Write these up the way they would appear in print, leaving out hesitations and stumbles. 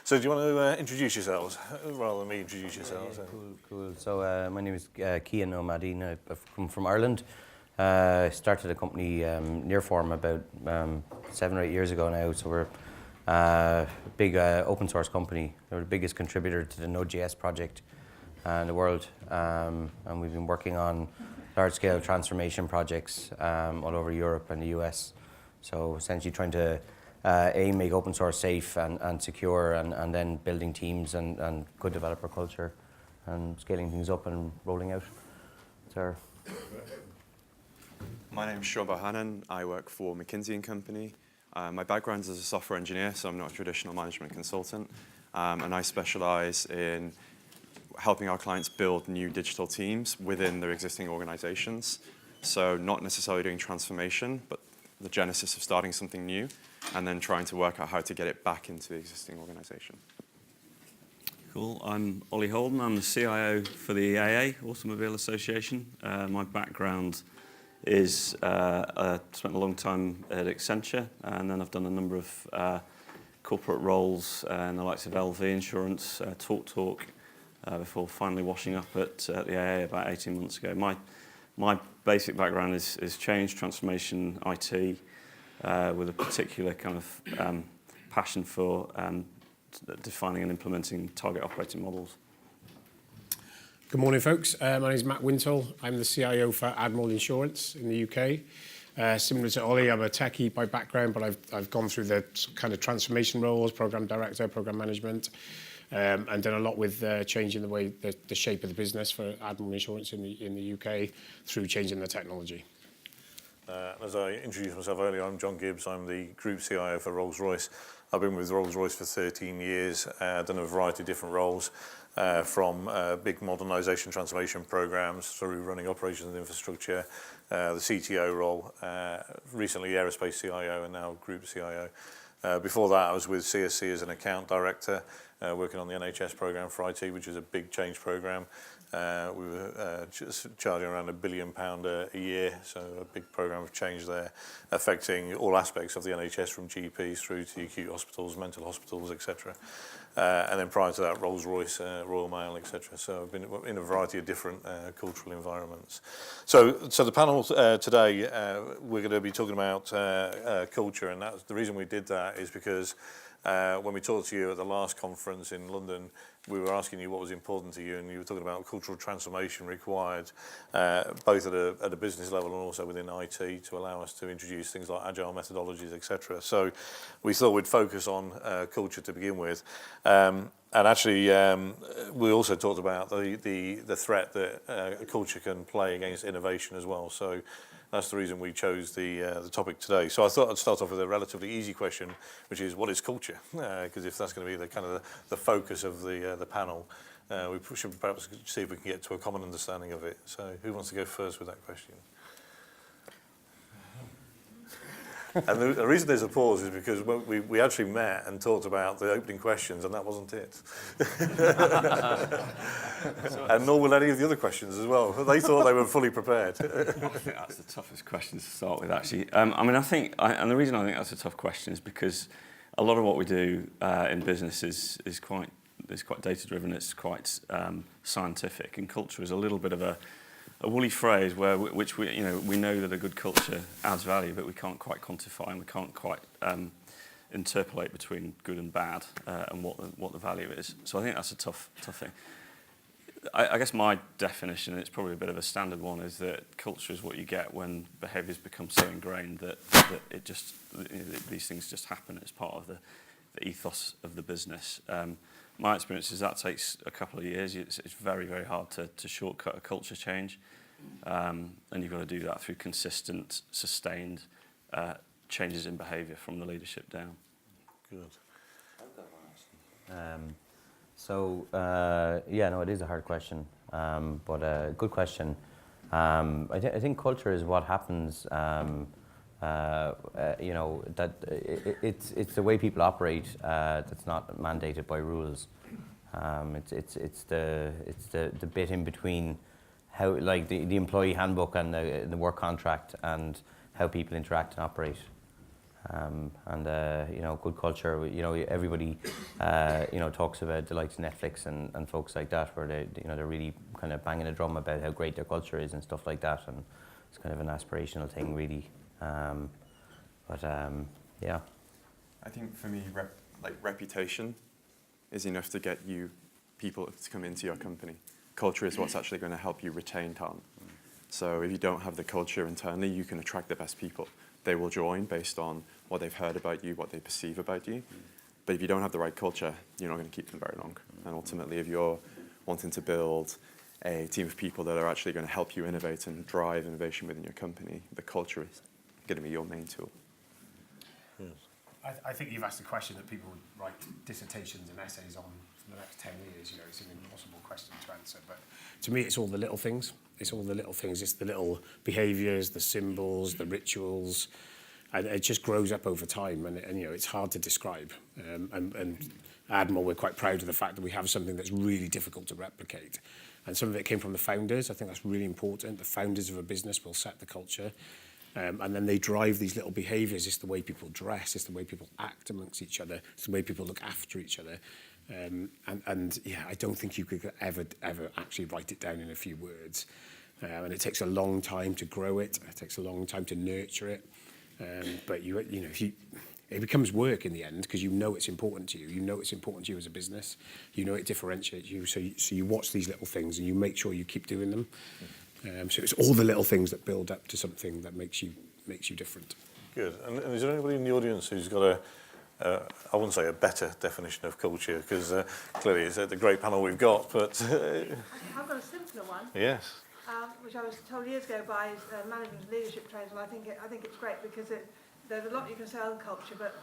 So do you want to introduce yourselves, rather than me introduce yourselves? Cool. So my name is Cian O'Madine. I've come from Ireland. I started a company, Nearform, about 7 or 8 years ago now. So we're a big open source company. We're the biggest contributor to the Node.js project in the world. And we've been working on large-scale transformation projects all over Europe and the US. So essentially trying to make open source safe and secure, and then building teams and good developer culture and scaling things up and rolling out. My name is Shoba Hannan. I work for McKinsey & Company. My background is as a software engineer, so I'm not a traditional management consultant. And I specialize in helping our clients build new digital teams within their existing organizations. So not necessarily doing transformation, but the genesis of starting something new and then trying to work out how to get it back into the existing organization. Cool. I'm Ollie Holden. I'm the CIO for the AA, Automobile Association. My background is I spent a long time at Accenture, and then I've done a number of corporate roles in the likes of LV Insurance, TalkTalk, before finally washing up at the AA about 18 months ago. My basic background is change, transformation, IT, with a particular kind of passion for defining and implementing target operating models. Good morning, folks. My name is Matt Wintle. I'm the CIO for Admiral Insurance in the UK. Similar to Ollie, I'm a techie by background, but I've gone through the kind of transformation roles, program director, program management, and done a lot with changing the way the shape of the business for Admiral Insurance in the UK through changing the technology. As I introduced myself earlier, I'm John Gibbs. I'm the Group CIO for Rolls-Royce. I've been with Rolls-Royce for 13 years, done a variety of different roles, from big modernisation transformation programs through running operations and infrastructure, the CTO role, recently Aerospace CIO and now Group CIO. Before that, I was with CSC as an account director, working on the NHS programme for IT, which is a big change programme. We were just charging around £1 billion a year, so a big programme of change there, affecting all aspects of the NHS, from GPs through to acute hospitals, mental hospitals, etc. And then prior to that, Rolls-Royce, Royal Mail, etc. So I've been in a variety of different cultural environments. So the panel today, we're going to be talking about culture, and that's the reason we did that is because when we talked to you at the last conference in London, we were asking you what was important to you, and you were talking about cultural transformation required, both at a business level and also within IT, to allow us to introduce things like agile methodologies, etc. So we thought we'd focus on culture to begin with. And actually, we also talked about the threat that culture can play against innovation as well. So that's the reason we chose the topic today. So I thought I'd start off with a relatively easy question, which is, what is culture? Because if that's going to be the kind of the focus of the panel, we should perhaps see if we can get to a common understanding of it. So who wants to go first with that question? And the reason there's a pause is because we actually met and talked about the opening questions, and that wasn't it. And nor will any of the other questions as well. They thought they were fully prepared. I think that's the toughest question to start with, actually. I think, and the reason I think that's a tough question is because a lot of what we do in business is quite data-driven. It's quite scientific, and culture is a little bit of a woolly phrase which we know that a good culture adds value, but we can't quite quantify, and we can't quite interpolate between good and bad and what the value is. So I think that's a tough thing. I guess my definition, and it's probably a bit of a standard one, is that culture is what you get when behaviours become so ingrained that it just these things just happen. It's part of the ethos of the business. My experience is that takes a couple of years. It's very, very hard to shortcut a culture change. And you've got to do that through consistent, sustained changes in behaviour from the leadership down. Good. It is a hard question, but a good question. I think culture is what happens. That it's the way people operate that's not mandated by rules. It's the bit in between how, like, the employee handbook and the work contract, and how people interact and operate. Good culture. Everybody, talks about the likes of Netflix and folks like that, where they're really kind of banging a drum about how great their culture is and stuff like that, and it's kind of an aspirational thing, really. Yeah. I think for me, reputation is enough to get you people to come into your company. Culture is what's actually going to help you retain talent. So if you don't have the culture internally, you can attract the best people. They will join based on what they've heard about you, what they perceive about you. But if you don't have the right culture, you're not going to keep them very long. And ultimately, if you're wanting to build a team of people that are actually going to help you innovate and drive innovation within your company, the culture is going to be your main tool. Yes. I think you've asked a question that people would write dissertations and essays on for the next 10 years. It's an impossible question to answer. But to me, it's all the little things. It's all the little things. It's the little behaviours, the symbols, the rituals. And it just grows up over time. And it's hard to describe. And at Admiral, we're quite proud of the fact that we have something that's really difficult to replicate. And some of it came from the founders. I think that's really important. The founders of a business will set the culture. And then they drive these little behaviours. It's the way people dress. It's the way people act amongst each other. It's the way people look after each other. I don't think you could ever actually write it down in a few words. And it takes a long time to grow it. It takes a long time to nurture it. But it becomes work in the end, because it's important to you. It's important to you as a business. It differentiates you. So you watch these little things and you make sure you keep doing them. So it's all the little things that build up to something that makes you different. Good. And is there anybody in the audience who's got I wouldn't say a better definition of culture, because clearly it's the great panel we've got, but... I've got a simpler one. Yes. Which I was told years ago by management and leadership trainers, and I think it's great, because there's a lot you can say on culture, but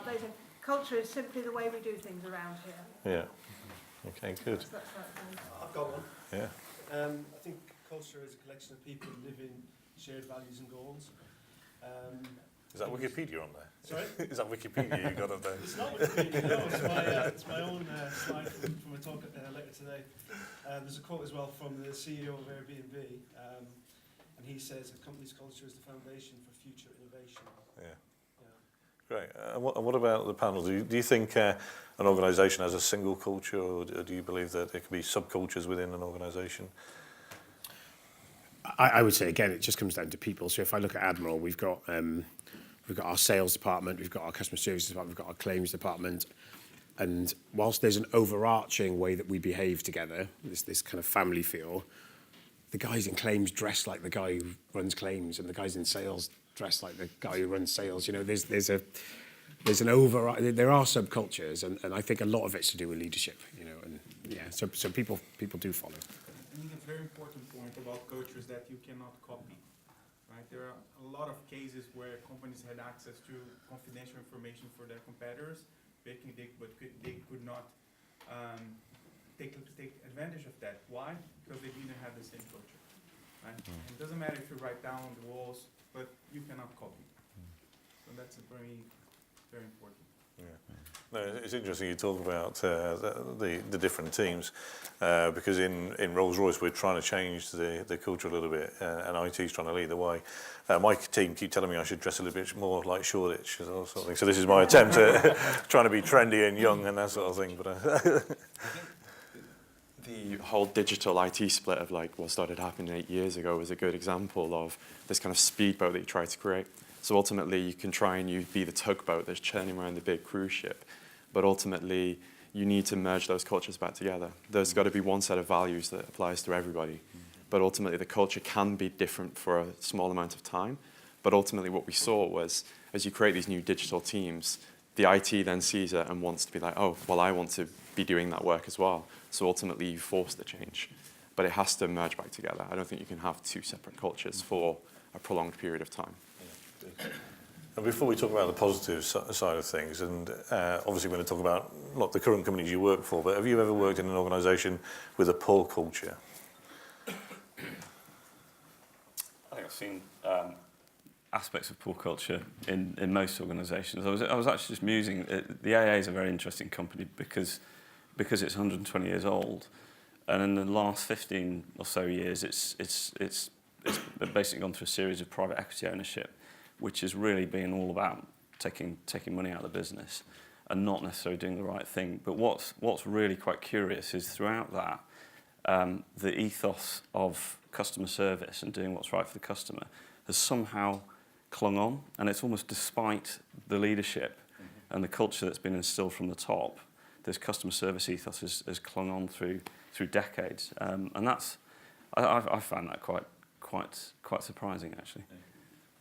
they say culture is simply the way we do things around here. Yeah. Okay, good. That's I've got one. Yeah. I think culture is a collection of people who live in shared values and goals. Is that Wikipedia on there? Sorry? Is that Wikipedia you got up there? It's not Wikipedia, no. It's my own slide from a talk later today. There's a quote as well from the CEO of Airbnb, and he says, a company's culture is the foundation for future innovation. Yeah. Great. And what about the panel? Do you think an organisation has a single culture, or do you believe that there could be subcultures within an organisation? I would say, again, it just comes down to people. So if I look at Admiral, we've got our sales department, we've got our customer services department, we've got our claims department. And whilst there's an overarching way that we behave together, this kind of family feel, the guys in claims dress like the guy who runs claims, and the guys in sales dress like the guy who runs sales. There are subcultures, and I think a lot of it's to do with leadership. So people do follow. I think a very important point about culture is that you cannot copy. Right? There are a lot of cases where companies had access to confidential information for their competitors, but they could not take advantage of that. Why? Because they didn't have the same culture. Right? It doesn't matter if you write down on the walls, but you cannot copy. So that's a very, very important. Yeah. No, it's interesting you talk about the different teams, because in Rolls-Royce we're trying to change the culture a little bit, and IT's trying to lead the way. My team keep telling me I should dress a little bit more like Shoreditch, sort of thing. So this is my attempt at trying to be trendy and young and that sort of thing. But The whole digital IT split of what started happening 8 years ago was a good example of this kind of speedboat that you try to create. So ultimately, you can try and be the tugboat that's churning around the big cruise ship, but ultimately, you need to merge those cultures back together. There's got to be one set of values that applies to everybody, but ultimately, the culture can be different for a small amount of time. But ultimately, what we saw was, as you create these new digital teams, the IT then sees it and wants to be like, oh, well, I want to be doing that work as well. So ultimately, you force the change, but it has to merge back together. I don't think you can have two separate cultures for a prolonged period of time. And before we talk about the positive side of things, and obviously we're going to talk about not the current companies you work for, but have you ever worked in an organisation with a poor culture? I think I've seen aspects of poor culture in most organisations. I was actually just musing. The AA is a very interesting company because it's 120 years old, and in the last 15 or so years, it's basically gone through a series of private equity ownership, which has really been all about taking money out of the business and not necessarily doing the right thing. But what's really quite curious is throughout that, the ethos of customer service and doing what's right for the customer has somehow clung on, and it's almost despite the leadership and the culture that's been instilled from the top. This customer service ethos has clung on through decades, and that's I found that quite surprising actually.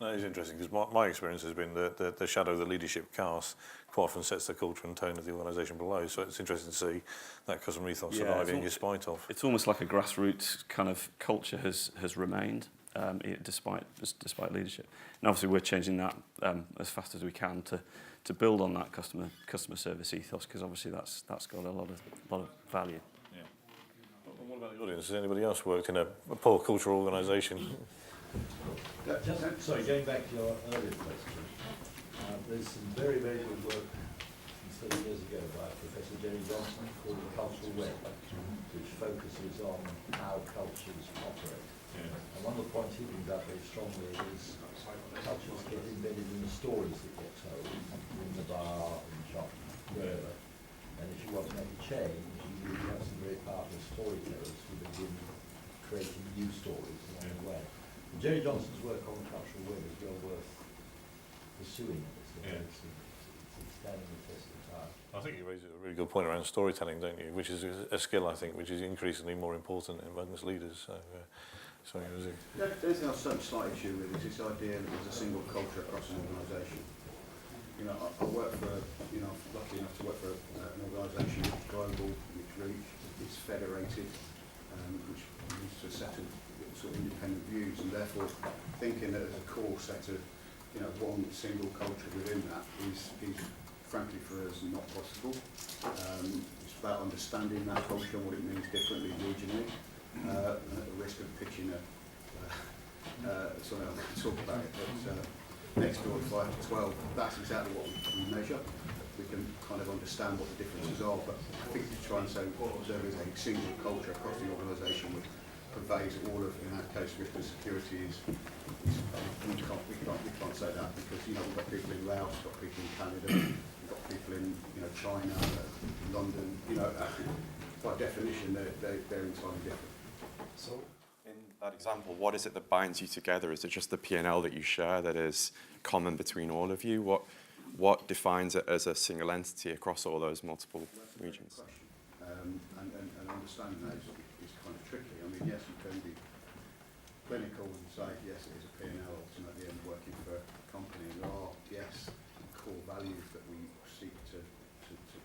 That is interesting, because my experience has been the shadow the leadership casts quite often sets the culture and tone of the organisation below. So it's interesting to see that customer ethos surviving in spite of. It's almost like a grassroots kind of culture has remained despite leadership. And obviously we're changing that as fast as we can to build on that customer service ethos, because obviously that's got a lot of value. Yeah. What about the audience? Has anybody else worked in a poor cultural organisation? Sorry, going back to your earlier question, there's some very, very good work some 30 years ago by Professor Jerry Johnson called The Cultural Web, which focuses on how cultures operate. Yeah. And one of the points he brings up very strongly is cultures get embedded in the stories that get told, in the bar, in the shop, wherever. And if you want to make a change, you really have some very powerful storytellers who begin creating new stories along the way. And Jerry Johnson's work on the cultural web is well worth pursuing. It's standing the test of time. I think you raise a really good point around storytelling, don't you? Which is a skill, I think, which is increasingly more important amongst leaders. So, sorry, Rosie. The only thing I've some slight issue with is this idea that there's a single culture across an organisation. You know, I work for, lucky enough to work for an organisation which is global, which reach, it's federated, which leads to a set of sort of independent views, and therefore thinking that there's a core set of, one single culture within that is frankly for us not possible. It's about understanding that culture and what it means differently regionally, at the risk of pitching something I can talk about it, but next door 5 to 12, that's exactly what we measure. We can kind of understand what the differences are, but I think to try and say there is a single culture across the organisation which pervades all of, in our case, risk and security we can't say that, because we've got people in Laos, we've got people in Canada, we've got people in China, London. By definition, they're entirely different. So, in that example, what is it that binds you together? Is it just the P&L that you share that is common between all of you? What defines it as a single entity across all those multiple regions? And understanding that is kind of tricky. I mean, yes, you can be clinical and say, yes, it is a P&L ultimately and working for a company. And there are, yes, core values that we seek to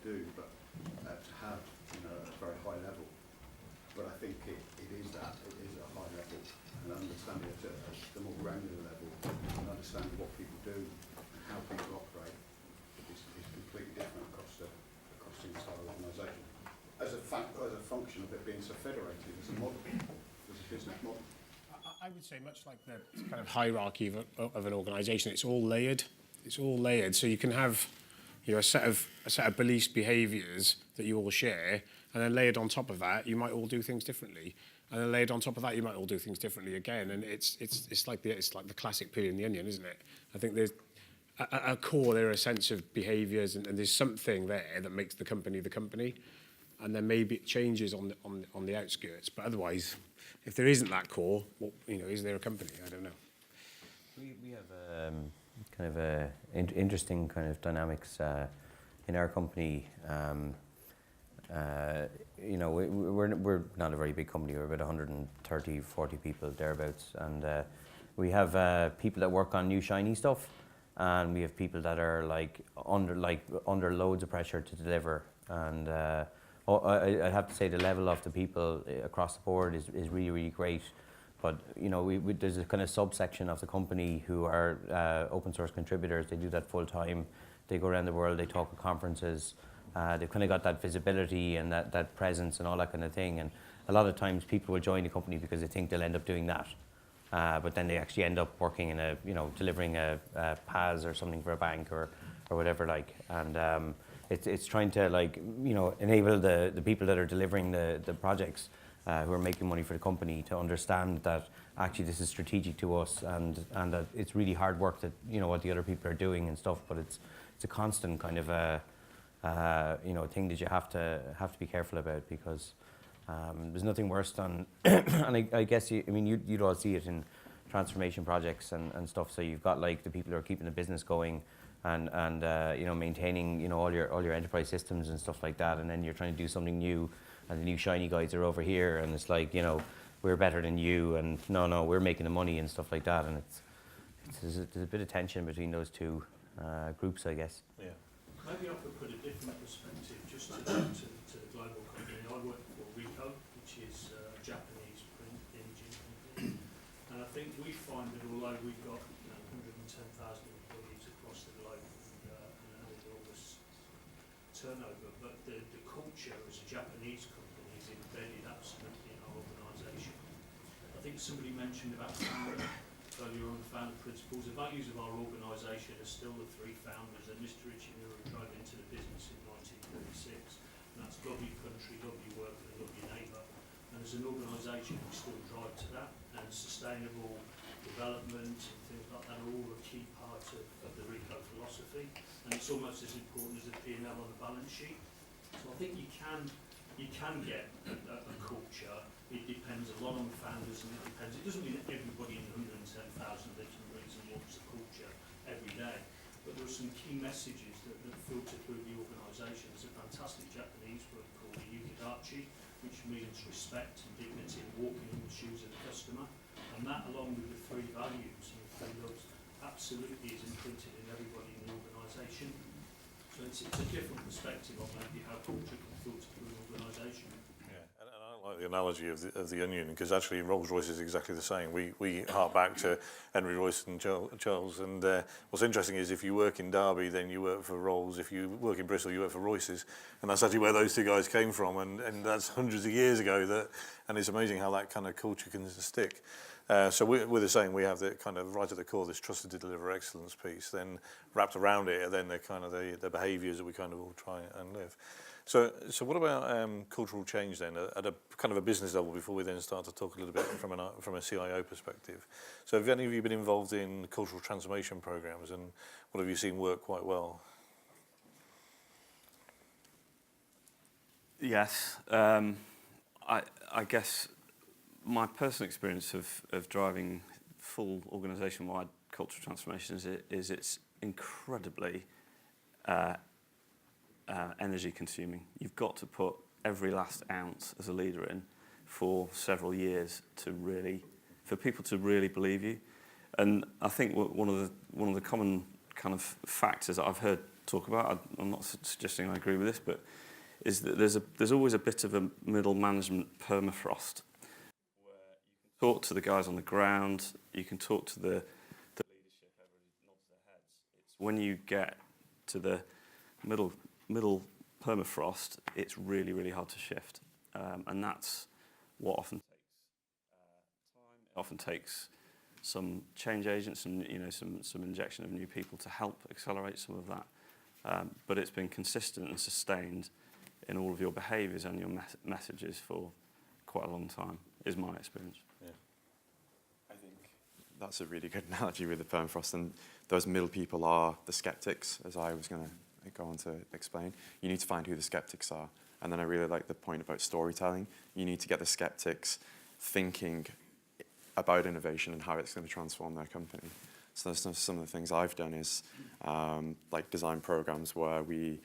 do, but to have, at a very high level. But I think it is at a high level, and understanding it at the more granular level, and understanding what people do and how people operate is completely different across the entire organisation. As a function of it being so federated as a model, as a business model. I would say much like the kind of hierarchy of an organisation, it's all layered. It's all layered, so you can have a set of beliefs, behaviours that you all share, and then layered on top of that, you might all do things differently, and then layered on top of that, you might all do things differently again. And it's like the classic peel in the onion, isn't it? I think there's at a core there are a sense of behaviours, and there's something there that makes the company, and then maybe it changes on the outskirts. But otherwise, if there isn't that core, is there a company? I don't know. We have kind of interesting kind of dynamics in our company. We're not a very big company. We're about 130, 40 people thereabouts, and we have people that work on new shiny stuff, and we have people that are under loads of pressure to deliver. And I have to say the level of the people across the board is really, really great. But there's a kind of subsection of the company who are open source contributors. They do that full time. They go around the world. They talk at conferences. They've kind of got that visibility and that presence and all that kind of thing. And a lot of times people will join the company because they think they'll end up doing that. But then they actually end up working in delivering a PaaS or something for a bank or whatever like. And it's trying to enable the people that are delivering the projects who are making money for the company to understand that actually this is strategic to us, and that it's really hard work that, you know, what the other people are doing and stuff, but it's a constant kind of you know, thing that you have to be careful about, because there's nothing worse than and I guess you'd all see it in transformation projects and stuff. So you've got like the people who are keeping the business going and you know, maintaining, you know, all your enterprise systems and stuff like that, and then you're trying to do something new, and the new shiny guys are over here, and it's like, you know, we're better than you, and no, we're making the money and stuff like that, and there's a bit of tension between those two groups, I guess. Yeah. Maybe I could put a different perspective just to the global company. I work for Ricoh, which is a Japanese print imaging company, and I think we find that although we've got 110,000 employees across the globe and an enormous turnover, but the culture as a Japanese company is embedded absolutely in our organisation. I think somebody mentioned about earlier on the founder principles. The values of our organisation are still the three founders that Mr. Ichimura drove into the business in 1936. And that's love your country, love your work, and love your neighbour. And as an organisation, we still drive to that. And sustainable development and things like that are all a key part of the Ricoh philosophy. And it's almost as important as the P&L on the balance sheet. So I think you can get a culture. It depends a lot on the founders, and it doesn't mean that everybody in 110,000 lives and breathes and walks the culture every day, but there are some key messages that filter through the organisation. There's a fantastic Japanese word called yukidachi, which means respect and dignity and walking in the shoes of the customer, and that, along with the three values and the three loves, absolutely is imprinted in everybody in the organisation. So it's a different perspective on maybe how culture can filter through an organisation. And I like the analogy of the onion, because actually Rolls-Royce is exactly the same. We hark back to Henry Royce and Charles, and what's interesting is if you work in Derby, then you work for Rolls. If you work in Bristol, you work for Royce's, and that's actually where those two guys came from, and that's hundreds of years ago. And it's amazing how that kind of culture can stick. So we're the same. We have the kind of right at the core, this trusted to deliver excellence piece. Then wrapped around it, and then the kind of the behaviours that we kind of all try and live. So what about cultural change then at a kind of a business level, before we then start to talk a little bit from a CIO perspective? So have any of you been involved in cultural transformation programs, and what have you seen work quite well? Yes, I guess my personal experience of driving full organisation-wide cultural transformations is it's incredibly energy consuming. You've got to put every last ounce as a leader in for several years for people to really believe you. And I think one of the common kind of factors that I've heard talk about, I'm not suggesting I agree with this, but is that there's always a bit of a middle management permafrost, where you can talk to the guys on the ground, you can talk to the leadership, everybody nods their heads. It's when you get to the middle permafrost, it's really, really hard to shift. And that's what often takes time. It often takes some change agents and some injection of new people to help accelerate some of that. But it's been consistent and sustained in all of your behaviours and your messages for quite a long time, is my experience. Yeah. I think that's a really good analogy with the permafrost, and those middle people are the skeptics, as I was going to go on to explain. You need to find who the skeptics are. And then I really like the point about storytelling. You need to get the skeptics thinking about innovation and how it's going to transform their company. So that's some of the things I've done is like design programs where we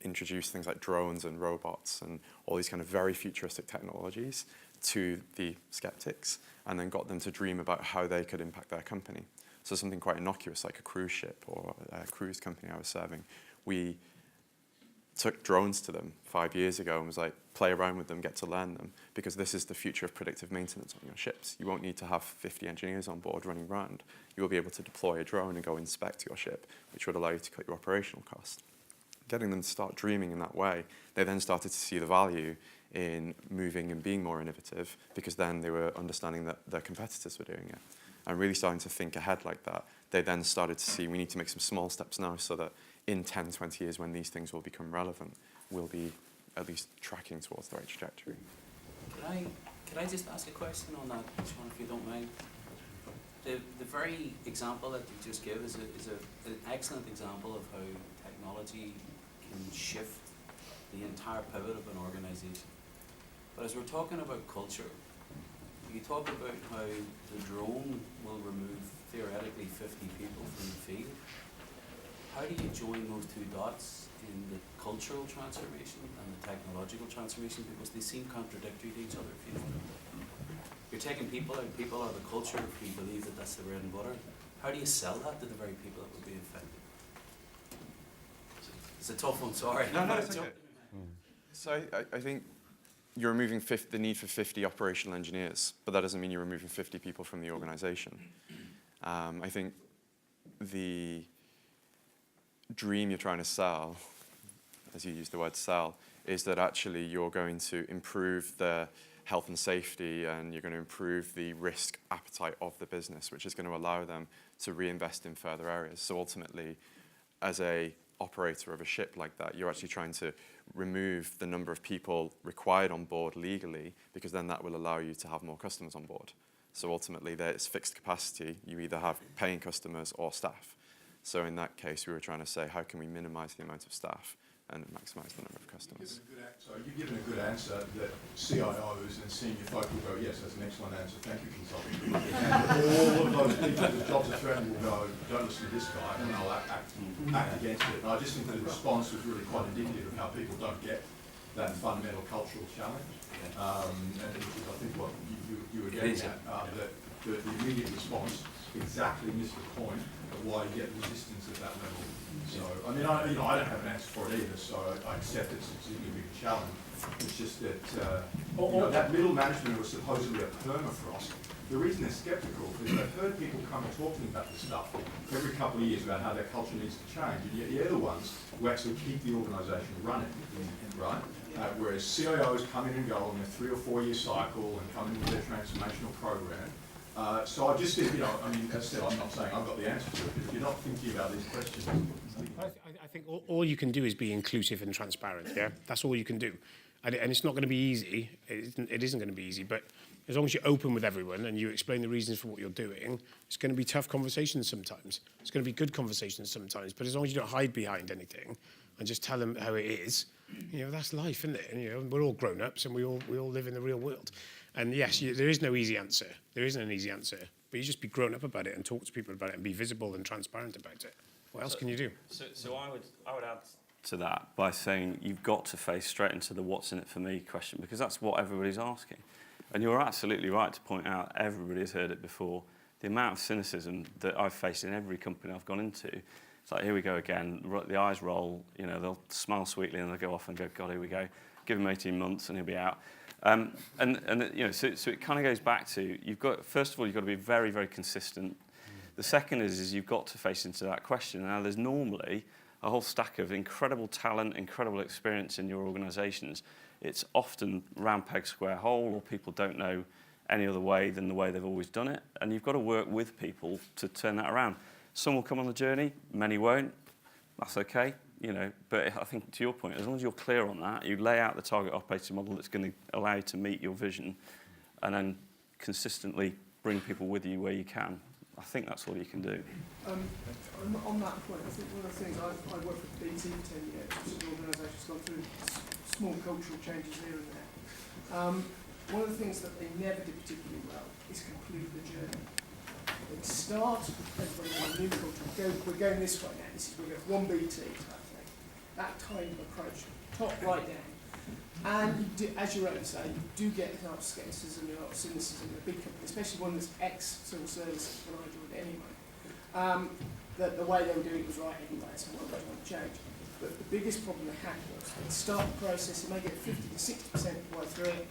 introduce things like drones and robots and all these kind of very futuristic technologies to the skeptics, and then got them to dream about how they could impact their company. So something quite innocuous like a cruise ship or a cruise company I was serving, we took drones to them 5 years ago and was like, play around with them, get to learn them, because this is the future of predictive maintenance on your ships. You won't need to have 50 engineers on board running around. You will be able to deploy a drone and go inspect your ship, which would allow you to cut your operational cost. Getting them to start dreaming in that way, they then started to see the value in moving and being more innovative, because then they were understanding that their competitors were doing it. And really starting to think ahead like that, they then started to see we need to make some small steps now so that in 10, 20 years when these things will become relevant, we'll be at least tracking towards the right trajectory. Can Can I just ask a question on that, Sean, if you don't mind? The very example that you just gave is an excellent example of how technology can shift the entire pivot of an organisation. But as we're talking about culture, you talk about how the drone will remove theoretically 50 people from the field. How do you join those two dots in the cultural transformation and the technological transformation, because they seem contradictory to each other, if you know what I mean? You're taking people out of the culture if you believe that that's the bread and butter. How do you sell that to the very people that would be affected? It's a tough one, sorry. No, it's okay. So I think you're removing the need for 50 operational engineers, but that doesn't mean you're removing 50 people from the organization. I think the dream you're trying to sell, as you use the word sell, is that actually you're going to improve the health and safety, and you're going to improve the risk appetite of the business, which is going to allow them to reinvest in further areas. So ultimately, as a operator of a ship like that, you're actually trying to remove the number of people required on board legally, because then that will allow you to have more customers on board. So ultimately, there's fixed capacity. You either have paying customers or staff. So in that case, we were trying to say, how can we minimize the amount of staff and maximize the number of customers? You've given a good answer that CIOs and senior folk will go, yes, that's an excellent answer, thank you, consulting. And all of those people whose jobs are threatened will go, don't listen to this guy, and they'll act against it. And I just think the response was really quite indicative of how people don't get that fundamental cultural challenge. And which is, I think, what you were getting at, that the immediate response exactly missed the point of why you get resistance at that level. So, I mean, I don't have an answer for it either, so I accept it's a big challenge. It's just that, that middle management was supposedly a permafrost. The reason they're sceptical is they've heard people come talking about this stuff every couple of years about how their culture needs to change, and yet they're the ones who actually keep the organisation running, right? Whereas CIOs come in and go on their 3 or 4 year cycle and come in with their transformational program. So I just think, I mean, as I said, I'm not saying I've got the answer to it, but if you're not thinking about these questions. I think all you can do is be inclusive and transparent, yeah? That's all you can do. And it's not going to be easy. It isn't going to be easy, but as long as you're open with everyone and you explain the reasons for what you're doing, it's going to be tough conversations sometimes. It's going to be good conversations sometimes, but as long as you don't hide behind anything and just tell them how it is, that's life, isn't it? And, we're all grown-ups and we all live in the real world. And yes, there is no easy answer. There isn't an easy answer, but you just be grown up about it and talk to people about it and be visible and transparent about it. What else can you do? So I would add to that by saying you've got to face straight into the what's in it for me question, because that's what everybody's asking. And you're absolutely right to point out, everybody's heard it before, the amount of cynicism that I've faced in every company I've gone into. It's like, here we go again, the eyes roll, they'll smile sweetly and they'll go off and go, God, here we go. Give him 18 months and he'll be out. So it kind of goes back to, first of all, you've got to be very, very consistent. The second is you've got to face into that question. Now, there's normally a whole stack of incredible talent, incredible experience in your organisations. It's often round peg, square hole, or people don't know any other way than the way they've always done it. And you've got to work with people to turn that around. Some will come on the journey, many won't. That's okay. But I think to your point, as long as you're clear on that, you lay out the target operating model that's going to allow you to meet your vision, and then consistently bring people with you where you can. I think that's all you can do. On that point, I think one of the things I worked with BT for 10 years, which is an organisation that's gone through small cultural changes here and there. One of the things that they never did particularly well is complete the journey. They start everybody on a new culture. We're going this way now. We're going one BT type thing. That kind of approach, top right down. And you do, as you rightly say, you do get a lot of scepticism and a lot of cynicism in a big company, especially one that's ex-civil service when I joined anyway. That the way they were doing it was right anyway, so why would you want to change? But the biggest problem they had was they'd start the process, they may get 50 to 60% of the way through it,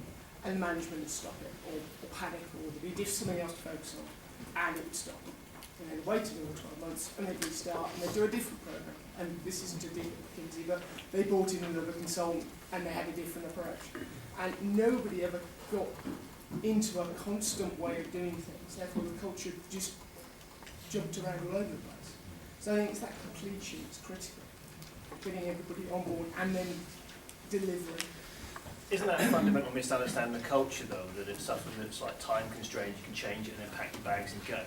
and management would stop it, or panic, or there'd be something else to focus on, and it would stop. And then wait another 12 months, and they'd restart, and they'd do a different program. And this isn't a different McKinsey, but they brought in another consultant, and they had a different approach. And nobody ever got into a constant way of doing things. Therefore, the culture just jumped around all over the place. So I think it's that completion that's critical. Getting everybody on board and then delivering. Isn't that a fundamental misunderstanding of culture, though, that it's something that's like time constrained, you can change it and then pack your bags and go?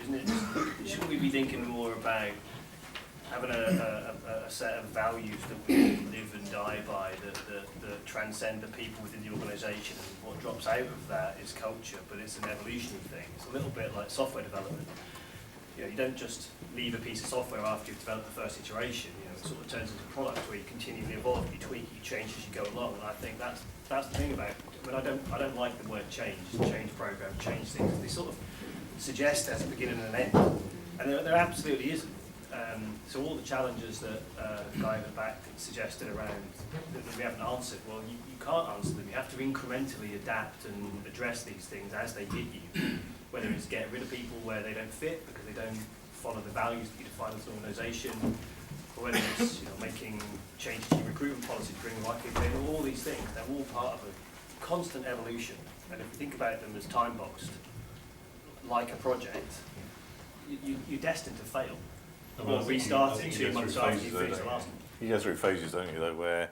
Isn't it? Shouldn't we be thinking more about having a set of values that we live and die by, that transcend the people within the organisation, and what drops out of that is culture, but it's an evolutionary thing. It's a little bit like software development. You know, you don't just leave a piece of software after you've developed the first iteration. You know, it sort of turns into a product where you continually evolve, you tweak, you change as you go along. And I think that's the thing about it. But I don't like the word change program, change things. They sort of suggest there's a beginning and an end, and there absolutely isn't. So all the challenges that Guy at the back suggested around that we haven't answered, well, you can't answer them. You have to incrementally adapt and address these things as they hit you. Whether it's getting rid of people where they don't fit because they don't follow the values that you define as an organisation, or whether it's making changes to your recruitment policy to bring the right people in. All these things, they're all part of a constant evolution. And if you think about them as time boxed, like a project, you're destined to fail. Or restart it 2 months after you finish the last one. You go through phases, don't you, though, where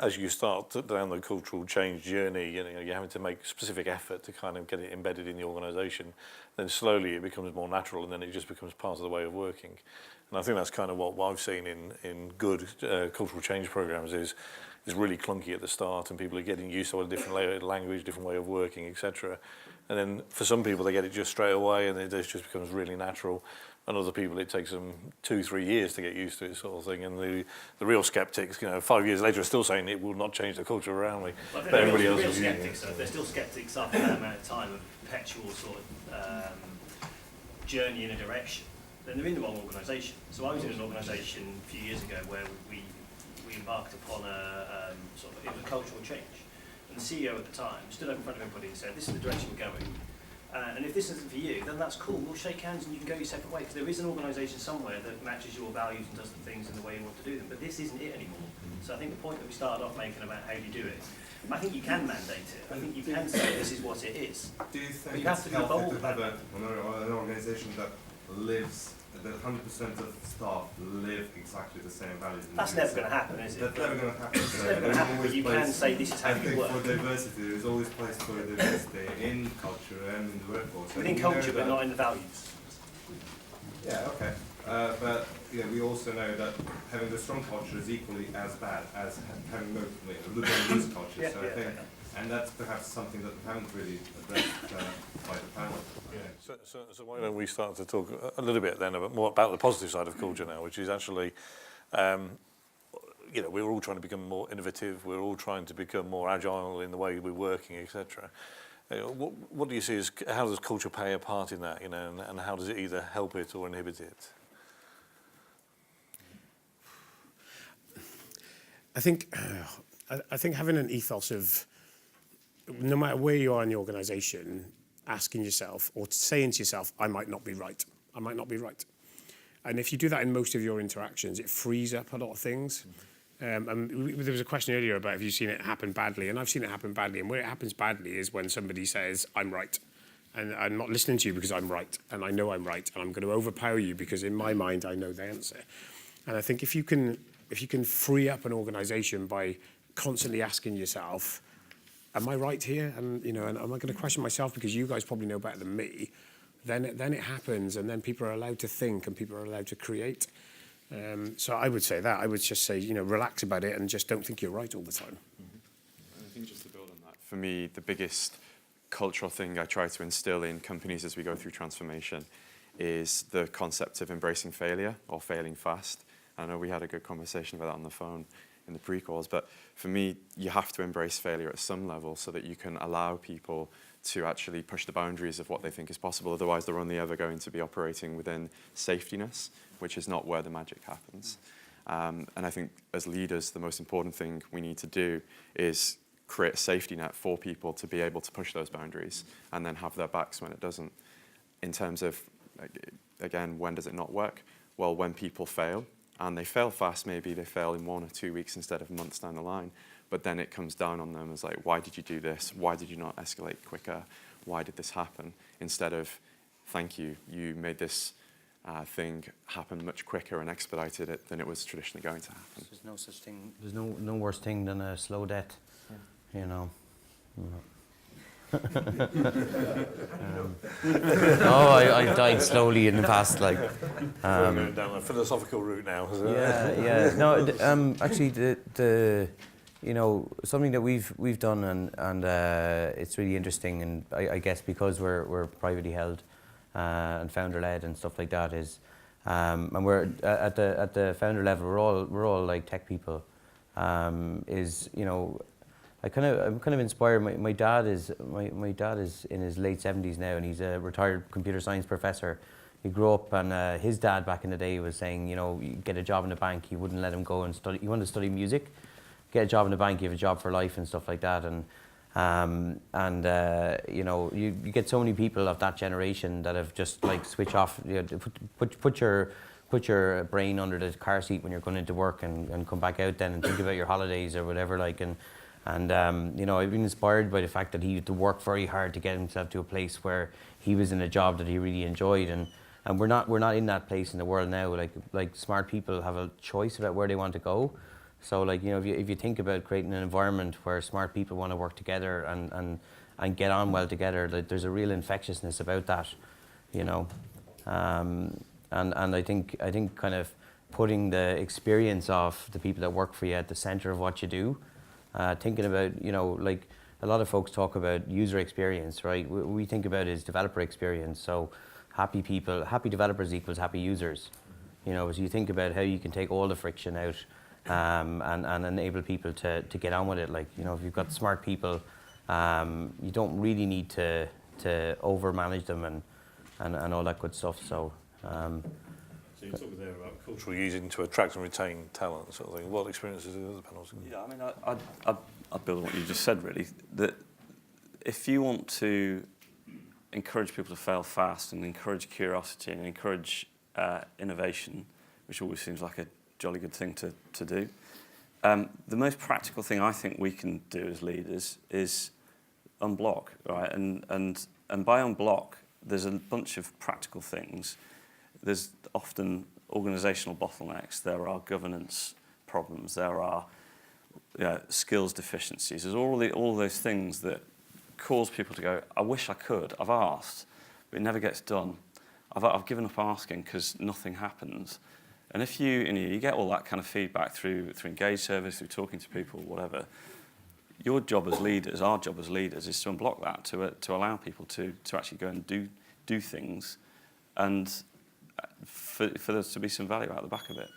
as you start down the cultural change journey, you're having to make specific effort to kind of get it embedded in the organisation. Then slowly it becomes more natural, and then it just becomes part of the way of working. And I think that's kind of what I've seen in good cultural change programs is really clunky at the start, and people are getting used to a different language, different way of working, etc. And then for some people, they get it just straight away, and it just becomes really natural. And other people, it takes them 2-3 years to get used to it, sort of thing. And the real skeptics, 5 years later, are still saying it will not change the culture around me. Well, but everybody else real is skeptics, they're still skeptics after that amount of time of perpetual sort of journey in a direction. Then they're in the wrong organisation. So I was in an organisation a few years ago where we embarked upon it was a cultural change. And the CEO at the time stood up in front of everybody and said, "This is the direction we're going. And if this isn't for you, then that's cool. We'll shake hands and you can go your separate way. Because there is an organisation somewhere that matches your values and does the things in the way you want to do them. But this isn't it anymore. So I think the point that we started off making about how do you do it, I think you can mandate it. I think you can say this is what it is. Do you But think you have it's to be healthy bold to have about an organisation that lives, that 100% of staff live exactly the same values? That's never going to happen, is it? That's never going to happen. It's never going to happen, but you can say this is how you work. I think for diversity, there's always place for diversity in culture and in the workforce. Within culture, but not in the values. Yeah, okay. But we also know that having the strong culture is equally as bad as having no loose culture. So I think, and that's perhaps something that we haven't really addressed by the panel. Yeah. So why don't we start to talk a little bit then more about the positive side of culture now, which is actually, we're all trying to become more innovative. We're all trying to become more agile in the way we're working, etc. What do you see as how does culture play a part in that, and how does it either help it or inhibit it? I think having an ethos of no matter where you are in the organisation, asking yourself or saying to yourself, I might not be right. I might not be right. And if you do that in most of your interactions, it frees up a lot of things. And there was a question earlier about have you seen it happen badly? And I've seen it happen badly. And where it happens badly is when somebody says, I'm right. And I'm not listening to you because I'm right. And I know I'm right. And I'm going to overpower you because in my mind, I know the answer. And I think if you can free up an organisation by constantly asking yourself, am I right here? And and am I going to question myself because you guys probably know better than me? Then it happens, and then people are allowed to think and people are allowed to create. So I would say that. I would just say, relax about it and just don't think you're right all the time. I think just to build on that, for me, the biggest cultural thing I try to instill in companies as we go through transformation is the concept of embracing failure or failing fast. I know we had a good conversation about that on the phone in the pre-calls, but for me, you have to embrace failure at some level so that you can allow people to actually push the boundaries of what they think is possible. Otherwise, they're only ever going to be operating within safetyness, which is not where the magic happens. And I think as leaders, the most important thing we need to do is create a safety net for people to be able to push those boundaries and then have their backs when it doesn't. In terms of, again, when does it not work? Well, when people fail, and they fail fast, maybe they fail in 1 or 2 weeks instead of months down the line, but then it comes down on them as like, why did you do this? Why did you not escalate quicker? Why did this happen? Instead of, thank you, you made this thing happen much quicker and expedited it than it was traditionally going to happen. There's no such thing. There's no worse thing than a slow death. you know. I died slowly in the past, like. We're going down a philosophical route now. Yeah. No, actually, the you know, something that we've done, and it's really interesting, and I guess because we're privately held and founder led and stuff like that, is and we're at the founder level, we're all like tech people, is, you know, I'm kind of inspired. My dad is in his late 70s now, and he's a retired computer science professor. He grew up, and his dad back in the day was saying, you know, you get a job in the bank, he wouldn't let him go and study. He wanted to study music, get a job in the bank, you have a job for life and stuff like that. And you know, you get so many people of that generation that have just like switch off. You know, put your brain under the car seat when you're going into work, and come back out then and think about your holidays or whatever, like. And you know, I've been inspired by the fact that he had to work very hard to get himself to a place where he was in a job that he really enjoyed, and we're not in that place in the world now. Like smart people have a choice about where they want to go. So, like, you know, if you think about creating an environment where smart people want to work together and get on well together, like, there's a real infectiousness about that, you know. And I think kind of putting the experience of the people that work for you at the center of what you do. Thinking about, you know, like a lot of folks talk about user experience, right? We think about it as developer experience. So happy developers equals happy users. You know, so you think about how you can take all the friction out and enable people to get on with it. Like, you know, if you've got smart people, you don't really need to over-manage them and all that good stuff. So. So you're talking there about cultural using to attract and retain talent, sort of thing. What experiences do the other panels? Yeah, I mean, I'd build on what you just said, really. That if you want to encourage people to fail fast and encourage curiosity and encourage innovation, which always seems like a jolly good thing to do, the most practical thing I think we can do as leaders is unblock, right? And by unblock, there's a bunch of practical things. There's often organisational bottlenecks. There are governance problems. There are skills deficiencies. There's all those things that cause people to go, I wish I could. I've asked, but it never gets done. I've given up asking because nothing happens. And if you get all that kind of feedback through Engage service, through talking to people, whatever, your job as leaders, our job as leaders, is to unblock that, to allow people to actually go and do things, and for there to be some value out the back of it.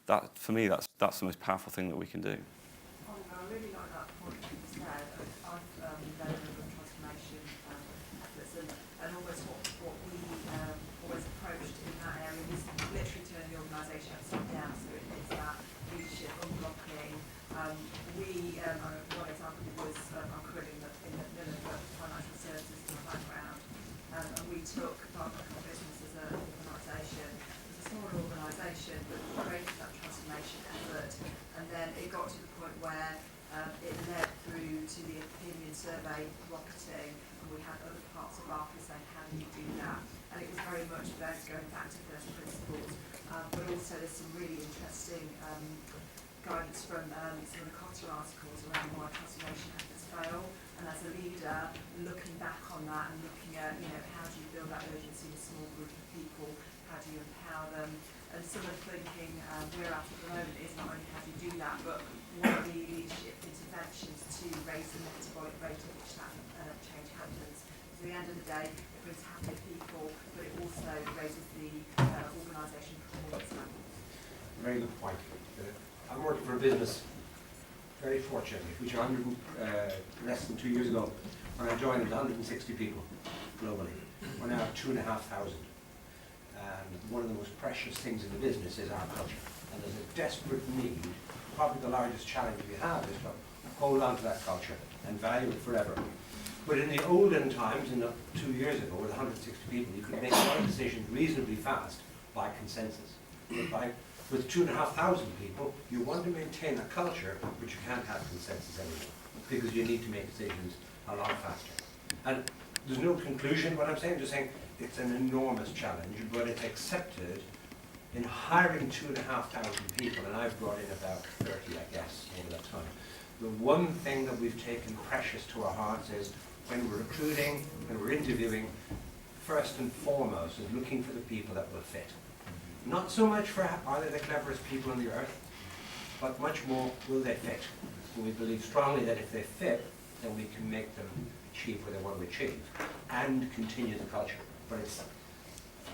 That, for me, that's the most powerful thing that we can do. I really like that point that you said. I've led a number of transformation efforts, and almost what we always approached in that area was literally turning the organisation upside down. So it's that leadership, unblocking. One example was I'm currently in the middle of financial services background, and we took Barclays Business as an organisation. It's a smaller organisation, but we created that transformation effort, and then it got to the point where it led through to the opinion survey rocketing, and we had other parts of Barclays saying, how do you do that? And it was very much about going back to first principles, but also there's some really interesting guidance from some of the Cotter articles around why transformation efforts fail. And as a leader, looking back on that and looking at, you know, how do you build that urgency in a small group of people? How do you empower them? And some of the thinking we're at the moment is not only how do you do that, but what are the leadership interventions to raise the metabolic rate at which that change happens. So at the end of the day, it brings happier people, but it also raises the organisation performance levels. Very good point. I'm working for a business, very fortunately, which less than 2 years ago, when I joined, it was 160 people globally. We're now at 2,500. And one of the most precious things in the business is our culture. And there's a desperate need, probably the largest challenge we have is to hold on to that culture and value it forever. But in the olden times, 2 years ago, with 160 people, you could make a lot of decisions reasonably fast by consensus. With 2,500 people, you want to maintain a culture, but you can't have consensus anymore, because you need to make decisions a lot faster. And there's no conclusion what I'm saying, just saying it's an enormous challenge, but it's accepted. In hiring 2,500 people, and I've brought in about 30, I guess, over that time, The one thing that we've taken precious to our hearts is when we're recruiting, when we're interviewing, first and foremost is looking for the people that will fit. Not so much for are they the cleverest people on the earth, but much more will they fit. And we believe strongly that if they fit, then we can make them achieve what they want to achieve and continue the culture. But it's,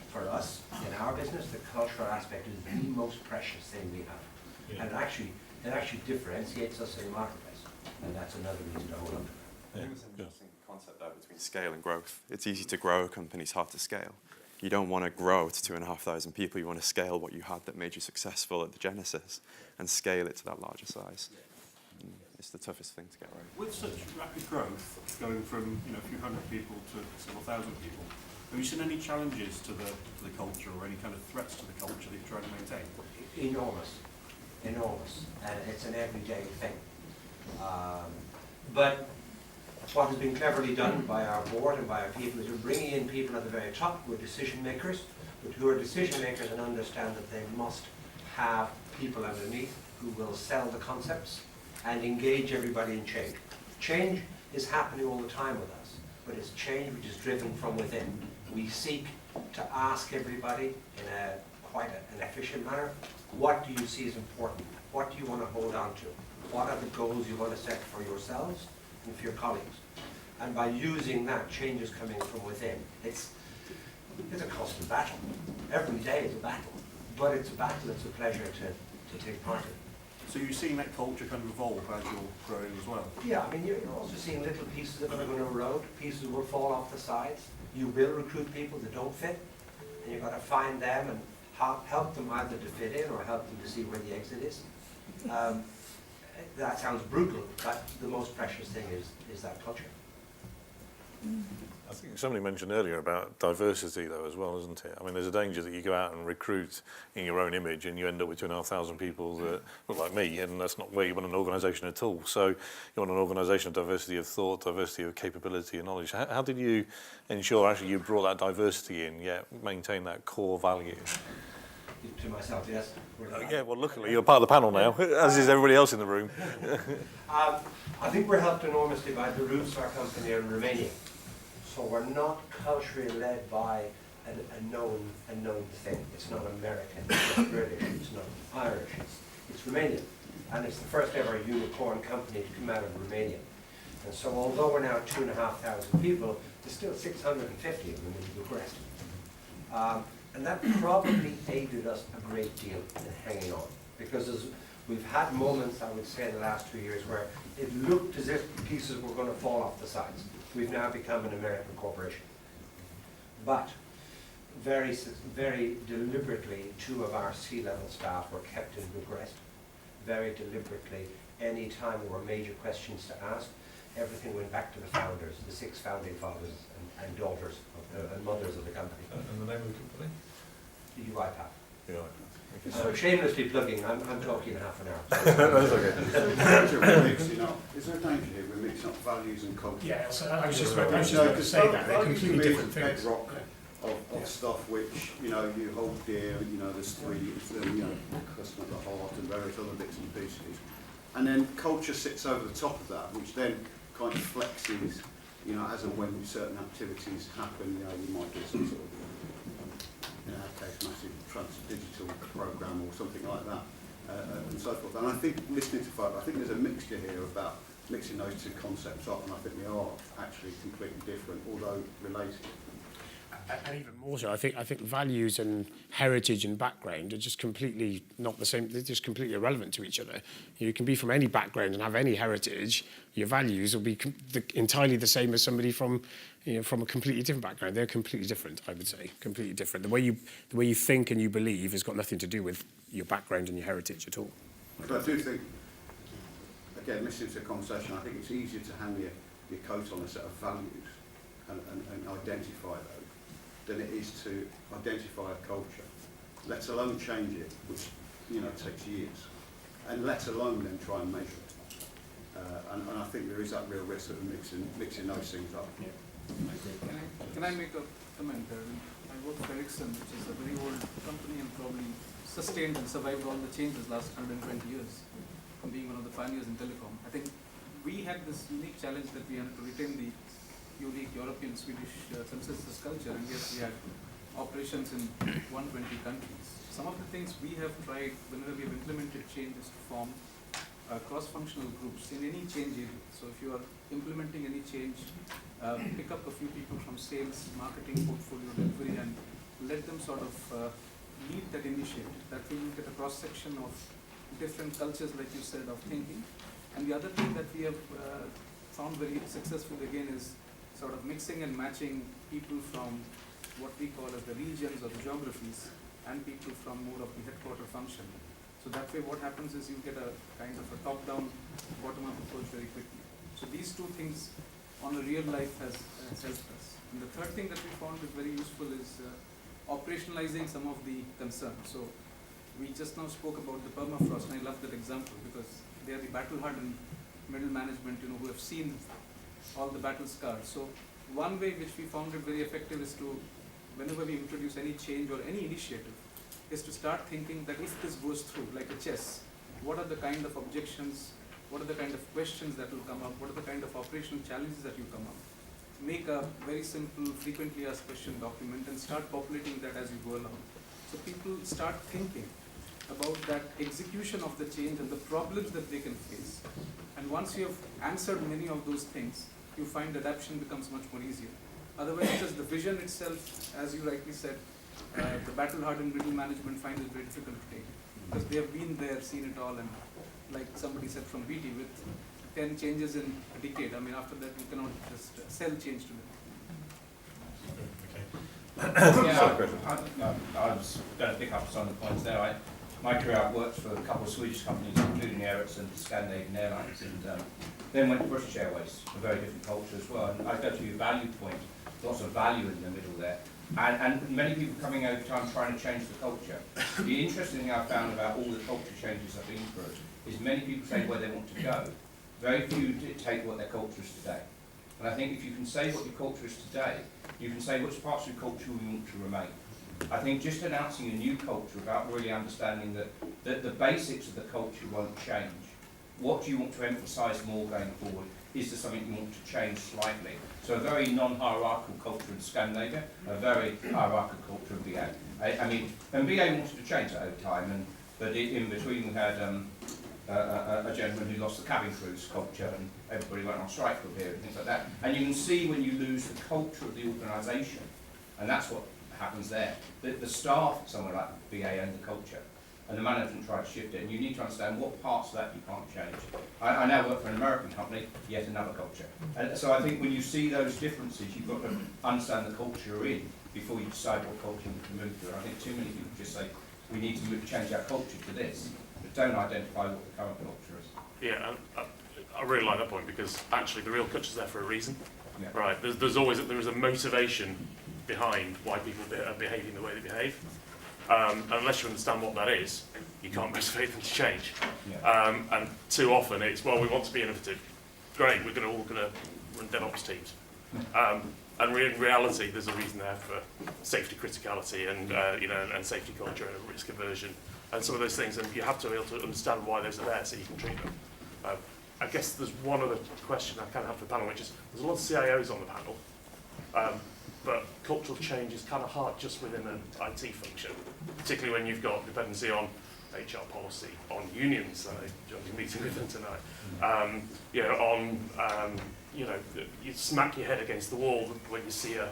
for us, in our business, the cultural aspect is the most precious thing we have. Yeah. And it actually differentiates us in the marketplace. And that's another reason to hold on to it. I think it's an interesting concept there between scale and growth. It's easy to grow a company, it's hard to scale. You don't want to grow to 2,500 people, you want to scale what you had that made you successful at the genesis and scale it to that larger size. It's the toughest thing to get right. With such rapid growth, going from a few hundred people to several thousand people, have you seen any challenges to the culture or any kind of threats to the culture that you're trying to maintain? Enormous. And it's an everyday thing. But what has been cleverly done by our board and by our people is we're bringing in people at the very top who are decision makers, but who are decision makers and understand that they must have people underneath who will sell the concepts and engage everybody in change. Change is happening all the time with us, but it's change which is driven from within. We seek to ask everybody in a quite an efficient manner, what do you see as important? What do you want to hold on to? What are the goals you want to set for yourselves and for your colleagues? And by using that, change is coming from within. It's a constant battle. Every day is a battle, but it's a battle it's a pleasure to take part in. So you're seeing that culture kind of evolve as you're growing as well? Yeah, I mean, you're also seeing little pieces that are going to erode, pieces will fall off the sides. You will recruit people that don't fit, and you've got to find them and help them either to fit in or help them to see where the exit is. That sounds brutal, but the most precious thing is that culture. I think somebody mentioned earlier about diversity, though, as well, isn't it? I mean, there's a danger that you go out and recruit in your own image and you end up with 2,500 people that look like me, and that's not where you want an organisation at all. So you want an organisation of diversity of thought, diversity of capability and knowledge. How did you ensure actually you brought that diversity in, yet maintain that core value? To myself, yes. Yeah, well, luckily you're part of the panel now, as is everybody else in the room. I think we're helped enormously by the roots of our company in Romania. So we're not culturally led by a known thing. It's not American, it's not British, it's not Irish, it's Romanian. And it's the first ever unicorn company to come out of Romania. And so although we're now 2,500 people, there's still 650 of them in Bucharest. And that probably aided us a great deal in hanging on. Because we've had moments, I would say, in the last 2 years where it looked as if pieces were going to fall off the sides. We've now become an American corporation. But very, very deliberately, 2 of our C-level staff were kept in Bucharest. Very deliberately, any time there were major questions to ask, everything went back to the founders, the 6 founding fathers and daughters and mothers of the company. And the name of the company? UiPath. Yeah. So shamelessly plugging, I'm talking half an hour. That's okay. Is there a danger here we're mixing up values and culture? Yeah, so I was just about to say that. They're completely different things. Bedrock of stuff which, you hold dear, there's 3, customer at the heart and various other bits and pieces. And then culture sits over the top of that, which then kind of flexes, as and when certain activities happen, you might do some sort of, in our case, massive digital program or something like that, and so forth. And I think, listening to folk, I think there's a mixture here about mixing those 2 concepts up, and I think they are actually completely different, although related. And even more so, I think values and heritage and background are just completely not the same. They're just completely irrelevant to each other. You can be from any background and have any heritage. Your values will be entirely the same as somebody from a completely different background. They're completely different, I would say, completely different. The way you think and you believe has got nothing to do with your background and your heritage at all. But I do think, again, listening to the conversation, I think it's easier to hang your coat on a set of values and identify those than it is to identify a culture, let alone change it, which takes years, and let alone then try and measure it. And I think there is that real risk of mixing those things up. Yeah. Can I make a comment there? I work for Ericsson, which is a very old company and probably sustained and survived all the changes last 120 years. being one of the pioneers in telecom. I think we had this unique challenge that we had to retain the unique European Swedish consensus culture, and yet we had operations in 120 countries. Some of the things we have tried whenever we have implemented changes to form cross-functional groups in any change area. So if you are implementing any change, pick up a few people from sales, marketing, portfolio delivery, and let them sort of lead that initiative. That way you get a cross-section of different cultures, like you said, of thinking. And the other thing that we have found very successful again is sort of mixing and matching people from what we call as the regions or the geographies and people from more of the headquarter function. So that way what happens is you get a kind of a top-down, bottom-up approach very quickly. So these two things on a real life has helped us. And the third thing that we found is very useful is operationalizing some of the concerns. So we just now spoke about the permafrost, and I love that example because they are the battle-hardened middle management, who have seen all the battle scars. So one way which we found it very effective is to, whenever we introduce any change or any initiative, is to start thinking that if this goes through, like a chess, what are the kind of objections, what are the kind of questions that will come up, what are the kind of operational challenges that will come up. Make a very simple, frequently asked question document and start populating that as you go along. So people start thinking about that execution of the change and the problems that they can face. And once you have answered many of those things, you find adaptation becomes much more easier. Otherwise, just the vision itself, as you rightly said, the battle-hardened middle management finds it very difficult to take because they have been there, seen it all, and like somebody said from BT, with 10 changes in a decade, I mean, after that you cannot just sell change to them. I was going to pick up some of the points there. My career, I've worked for a couple of Swedish companies, including Ericsson, Scandinavian Airlines, and then went to British Airways, a very different culture as well. And I go to your value point, lots of value in the middle there. And many people coming over time trying to change the culture. The interesting thing I've found about all the culture changes I've been through is many people say where they want to go. Very few take what their culture is today. And I think if you can say what your culture is today, you can say which parts of your culture you want to remain. I think just announcing a new culture without really understanding that the basics of the culture won't change. What do you want to emphasise more going forward? Is there something you want to change slightly? So a very non-hierarchical culture in Scandinavia, a very hierarchical culture in BA. I mean, and BA wanted to change that over time, but in between we had a gentleman who lost the cabin crew's culture and everybody went on strike for a period and things like that. And you can see when you lose the culture of the organisation, and that's what happens there. The staff somewhere like BA own the culture, and the management try to shift it, and you need to understand what parts of that you can't change. I now work for an American company, yet another culture. And so I think when you see those differences, you've got to understand the culture you're in before you decide what culture you can move to. And I think too many people just say, we need to change our culture to this, but don't identify what the current culture is. Yeah, I really like that point because actually the real culture is there for a reason. Yeah. Right, there is a motivation behind why people are behaving the way they behave. Unless you understand what that is, you can't motivate them to change. Yeah. And too often it's, well, we want to be innovative. Great, we're all going to run DevOps teams. And in reality, there's a reason there for safety criticality and and safety culture and risk aversion and some of those things. And you have to be able to understand why those are there so you can treat them. I guess there's one other question I kind of have for the panel, which is there's a lot of CIOs on the panel. But cultural change is kind of hard just within an IT function, particularly when you've got dependency on HR policy, on unions. John's meeting with them tonight. You smack your head against the wall when you see a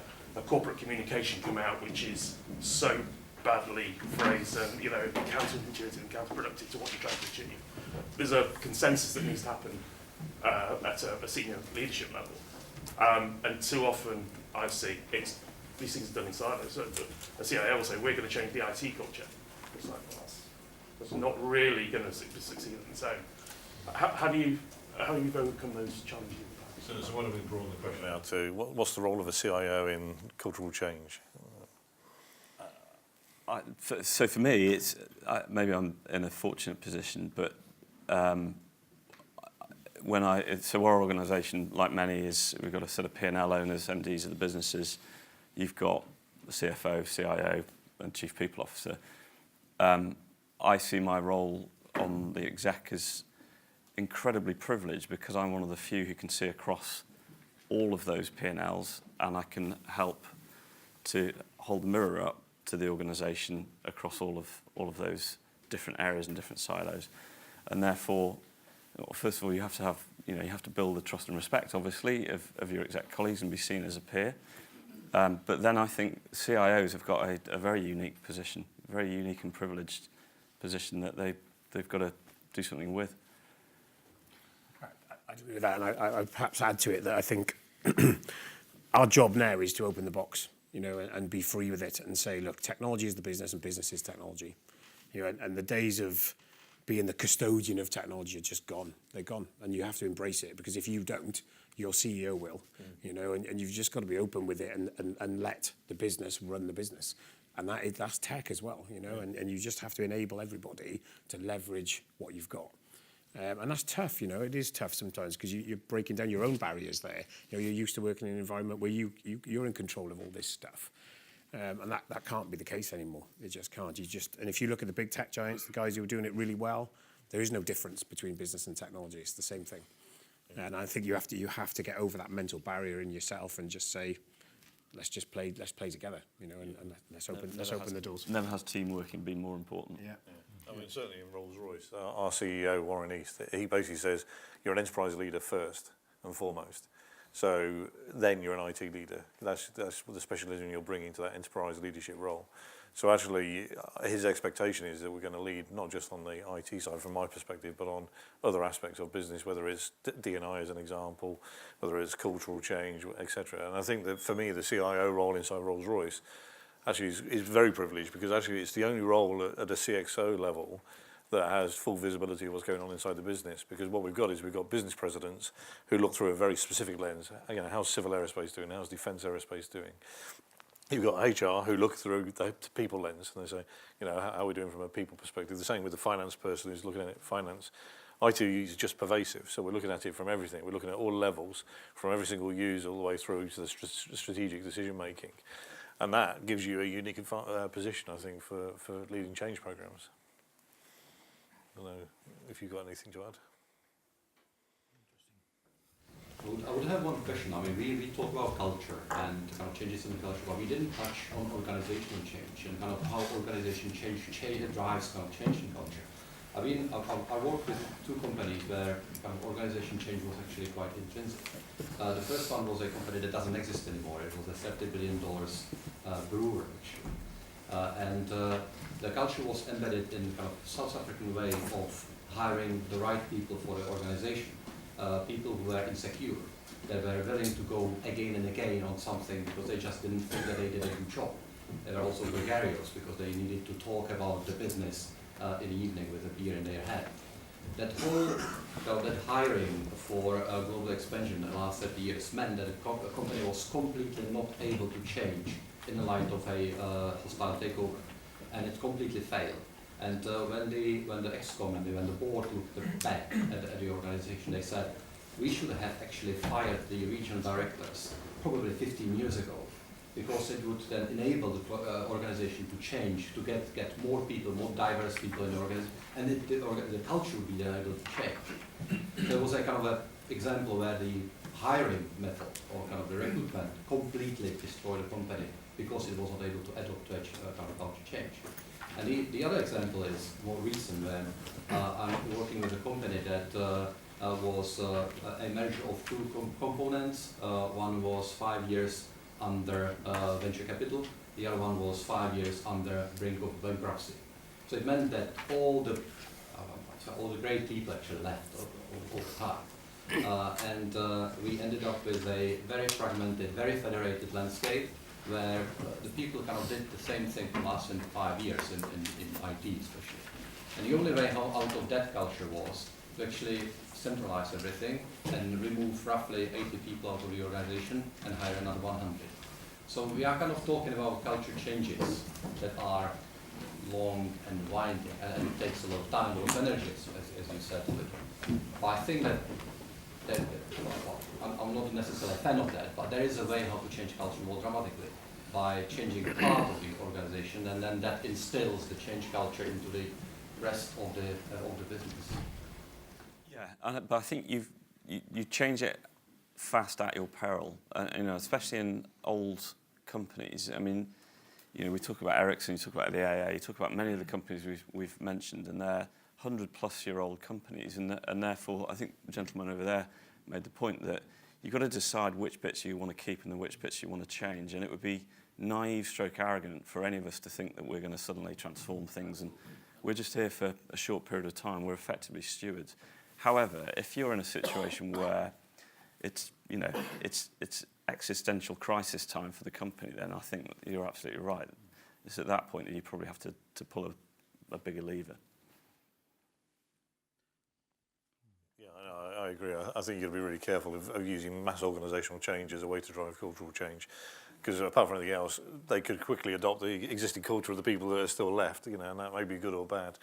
corporate communication come out which is so badly phrased and counterintuitive and counterproductive to what you're trying to achieve. There's a consensus that needs to happen at a senior leadership level, and too often I see these things are done in silos. So a CIO will say, we're going to change the IT culture. It's like, well, that's not really going to succeed on its own. How do you overcome those challenges? So why don't we broaden the question out to what's the role of a CIO in cultural change? So for me, it's maybe I'm in a fortunate position, but so our organisation, like many, is we've got a set of P&L owners, MDs of the businesses. You've got the CFO, CIO, and Chief People Officer. I see my role on the exec as incredibly privileged because I'm one of the few who can see across all of those P&Ls, and I can help to hold the mirror up to the organisation across all of those different areas and different silos. And therefore, first of all, you have to build the trust and respect, obviously, of your exec colleagues and be seen as a peer. But then I think CIOs have got a very unique position, very unique and privileged position that they've got to do something with. I agree with that, and I'd perhaps add to it that I think our job now is to open the box, and be free with it and say, look, technology is the business and business is technology. And the days of being the custodian of technology are just gone. They're gone, and you have to embrace it, because if you don't, your CEO will, and you've just got to be open with it and let the business run the business. And that's tech as well, and you just have to enable everybody to leverage what you've got. And that's tough, it is tough sometimes, because you're breaking down your own barriers there. You're used to working in an environment where you're in control of all this stuff. And that can't be the case anymore. It just can't. And if you look at the big tech giants, the guys who are doing it really well, there is no difference between business and technology. It's the same thing. And I think you have to get over that mental barrier in yourself and just say, let's play together, and let's open the doors. Never has teamworking been more important. Yeah. I mean, certainly in Rolls-Royce, our CEO, Warren East, he basically says, you're an enterprise leader first and foremost. So then you're an IT leader. That's the specialism you're bringing to that enterprise leadership role. So actually, his expectation is that we're going to lead not just on the IT side, from my perspective, but on other aspects of business, whether it's D&I as an example, whether it's cultural change, etc. And I think that for me, the CIO role inside Rolls-Royce actually is very privileged, because actually it's the only role at a CXO level that has full visibility of what's going on inside the business. Because what we've got business presidents who look through a very specific lens. How's civil aerospace doing? How's defence aerospace doing? You've got HR who look through the people lens and they say, how are we doing from a people perspective? The same with the finance person who's looking at it, finance. IT is just pervasive, so we're looking at it from everything. We're looking at all levels, from every single user all the way through to the strategic decision making. And that gives you a unique position, I think, for leading change programs. I don't know if you've got anything to add. I would have one question. I mean, we talk about culture and kind of changes in the culture, but we didn't touch on organizational change and kind of how organization change drives kind of change in culture. I mean, I worked with two companies where kind of organization change was actually quite intrinsic. The first one was a company that doesn't exist anymore. It was a $30 billion brewer, actually. And the culture was embedded in kind of South African way of hiring the right people for the organization. People who were insecure, they were willing to go again and again on something because they just didn't think that they did a good job. They were also gregarious because they needed to talk about the business in the evening with a beer in their hand. That whole that hiring for global expansion in the last 30 years meant that a company was completely not able to change in the light of a hostile takeover, and it completely failed. And when the ExCom and when the board looked back at the organization, they said, we should have actually fired the regional directors probably 15 years ago, because it would then enable the organization to change, to get more people, more diverse people in the organization, and the culture would be then able to change. There was a kind of an example where the hiring method, or kind of the recruitment, completely destroyed the company because it was not able to adopt to kind of culture change. And the other example is more recent, when I'm working with a company that was a merger of two components. One was 5 years under venture capital, the other one was 5 years under brink of bankruptcy. So it meant that all the great people actually left over time. And we ended up with a very fragmented, very federated landscape, where the people kind of did the same thing from us in 5 years, in IT especially. And the only way out of that culture was to actually centralize everything and remove roughly 80 people out of the organization and hire another 100. So we are kind of talking about culture changes that are long and winding, and it takes a lot of time, a lot of energy, as you said. But I think that I'm not necessarily a fan of that, but there is a way how to change culture more dramatically, by changing part of the organization, and then that instills the change culture into the rest of the business. Yeah, Yeah, but I think you change it fast at your peril, you know, especially in old companies. I mean, you know, we talk about Ericsson, you talk about the AA, you talk about many of the companies we've mentioned, and they're 100-plus-year-old companies, and therefore, I think the gentleman over there made the point that you've got to decide which bits you want to keep and which bits you want to change, and it would be naive stroke arrogant for any of us to think that we're going to suddenly transform things, and we're just here for a short period of time. We're effectively stewards. However, if you're in a situation where it's, you know, it's existential crisis time for the company, then I think you're absolutely right. It's at that point that you probably have to pull a bigger lever. Yeah, I agree. I think you've got to be really careful of using mass organisational change as a way to drive cultural change. Because apart from anything else, they could quickly adopt the existing culture of the people that are still left, you know, and that may be good or bad.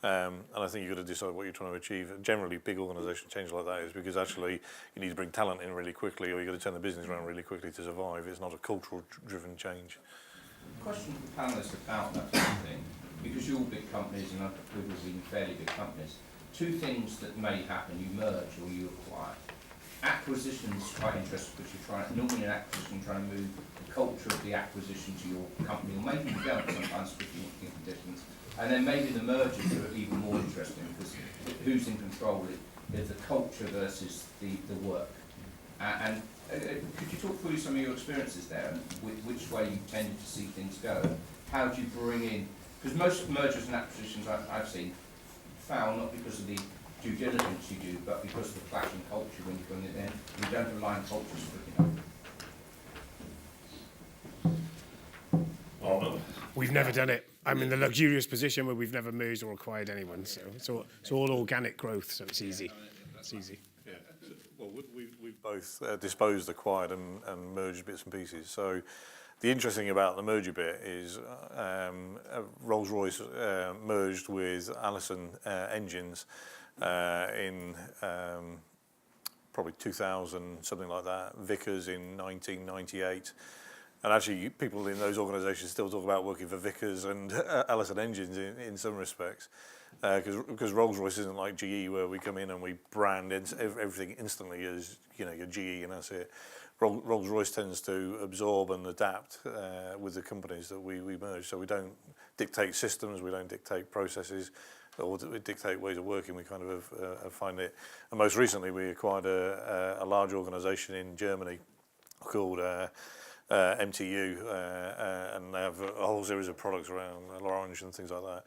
And I think you've got to decide what you're trying to achieve. Generally, big organisational change like that is because actually you need to bring talent in really quickly, or you've got to turn the business around really quickly to survive. It's not a cultural-driven change. Question for the panellists about that sort of thing, because you're all big companies and other people have been fairly big companies. Two things that may happen: you merge or you acquire. Acquisition's quite interesting because you're trying, normally in acquisition, you're trying to move the culture of the acquisition to your company, or maybe you don't sometimes if you want to think the difference. And then maybe the mergers are even more interesting because who's in control is the culture versus the work. And could you talk through some of your experiences there and which way you tended to see things go? How do you bring in, because most mergers and acquisitions I've seen fail not because of the due diligence you do, but because of the clashing culture when you bring it in. You don't align cultures quick enough. We've never done it. I'm in the luxurious position where we've never merged or acquired anyone, so it's all organic growth, so it's easy. It's easy. Yeah. Well, we've both disposed, acquired, and merged bits and pieces. So the interesting thing about the merger bit is Rolls-Royce merged with Allison engines in probably 2000, something like that. Vickers in 1998. And actually, people in those organisations still talk about working for Vickers and Allison engines in some respects. Because Rolls-Royce isn't like GE, where we come in and we brand everything instantly as, you know, your GE and that's it. Rolls-Royce tends to absorb and adapt with the companies that we merge. So we don't dictate systems, we don't dictate processes, or dictate ways of working. We kind of find it. And most recently, we acquired a large organisation in Germany called MTU, and they have a whole series of products around L'Orange and things like that.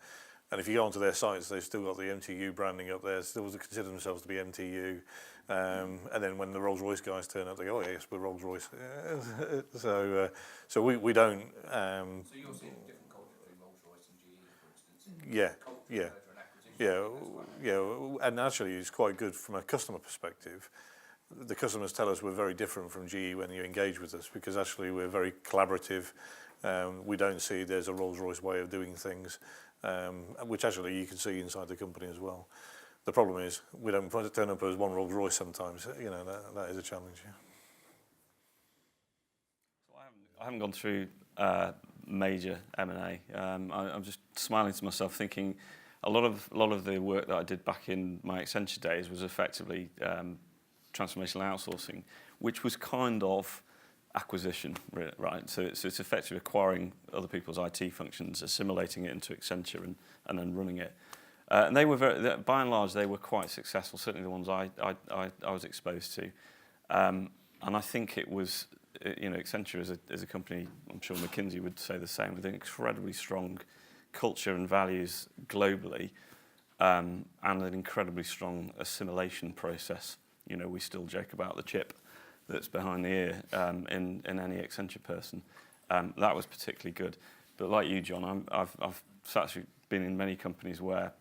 And if you go onto their sites, they've still got the MTU branding up there, still consider themselves to be MTU. And then when the Rolls-Royce guys turn up, they go, oh yes, we're Rolls-Royce. So we don't... So you're seeing a different culture between Rolls-Royce and GE, for instance? Yeah. And actually it's quite good from a customer perspective. The customers tell us we're very different from GE when you engage with us, because actually we're very collaborative. We don't see there's a Rolls-Royce way of doing things, which actually you can see inside the company as well. The problem is we don't turn up as one Rolls-Royce sometimes. You know, that is a challenge. Yeah. So I haven't gone through major M&A. I'm just smiling to myself, thinking a lot of the work that I did back in my Accenture days was effectively transformational outsourcing, which was kind of acquisition, right? So it's effectively acquiring other people's IT functions, assimilating it into Accenture, and then running it. And they were by and large, they were quite successful. Certainly the ones I was exposed to, and I think it was, you know, Accenture as a company. I'm sure McKinsey would say the same, with an incredibly strong culture and values globally, and an incredibly strong assimilation process. You know, we still joke about the chip that's behind the ear in any Accenture person. That was particularly good. But like you, John, I've actually been in many companies where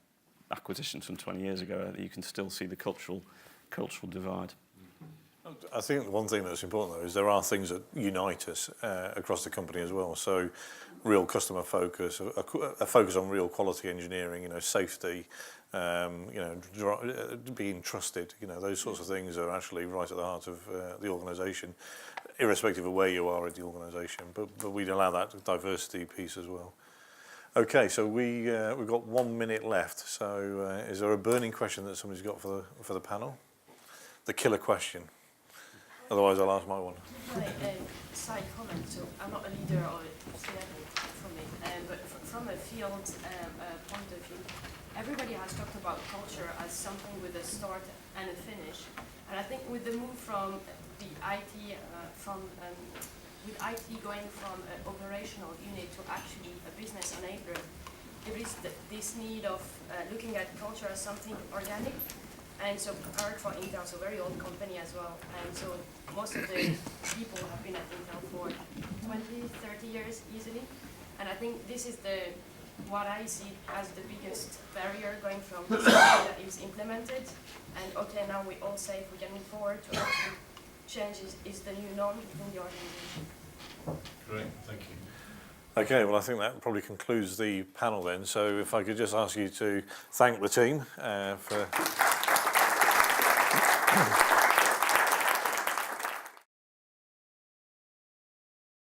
acquisitions from 20 years ago, you can still see the cultural divide. I think one thing that's important, though, is there are things that unite us across the company as well. So real customer focus, a focus on real quality engineering, you know, safety, you know, being trusted, you know, those sorts of things are actually right at the heart of the organisation, irrespective of where you are in the organisation. But we'd allow that diversity piece as well. Okay, so we've got 1 minute left. So is there a burning question that somebody's got for the panel? The killer question. Otherwise, I'll ask my one. Hi, side comment. So I'm not a leader or a CFO from it, but from a field point of view, everybody has talked about culture as something with a start and a finish. And I think with the move from the IT, with IT going from an operational unit to actually a business enabler, there is this need of looking at culture as something organic. And so Peril for Intel, so very old company as well. And so most of the people have been at Intel for 20, 30 years easily. And I think this is what I see as the biggest barrier going from something that is implemented. And okay, now we all say if we can move forward to actually change is the new norm within the organization. Great, thank you. Okay, well I think that probably concludes the panel then. So if I could just ask you to thank the team for